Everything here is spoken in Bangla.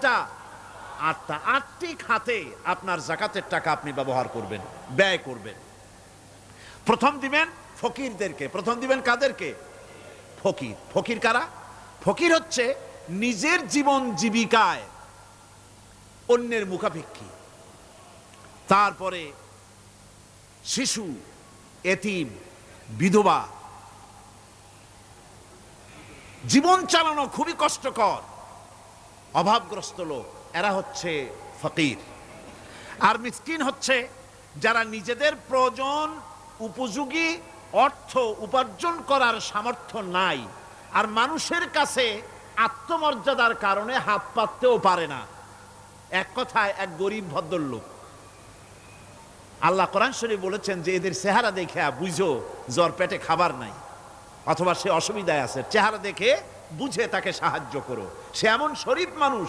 কয়টা? 8টা। 8টি খাতে আপনার যাকাতের টাকা আপনি ব্যবহার করবেন, ব্যয় করবেন। প্রথম দিবেন ফকিরদেরকে। প্রথম দিবেন কাদেরকে? ফকির। ফকির কারা? ফকির হচ্ছে নিজের জীবন জীবিকায় অন্যের মুখাপেক্ষী। তারপরে শিশু, এতিম, বিধবা, জীবন চালানো খুবই কষ্টকর, অভাবগ্রস্ত লোক, এরা হচ্ছে ফকির। আর মিসকিন হচ্ছে যারা নিজেদের প্রয়োজন উপযোগী অর্থ উপার্জন করার সামর্থ্য নাই, আর মানুষের কাছে আত্মমর্যাদার কারণে হাত পাততেও পারে না। এক কথায় এক গরিব ভদ্রলোক। আল্লাহ কোরআন শরীফ বলেছেন যে এদের চেহারা দেখে বুঝো জ্বর পেটে খাবার নাই, অথবা সে অসুবিধায় আছে, চেহারা দেখে বুঝে তাকে সাহায্য করো। সে এমন শরীফ মানুষ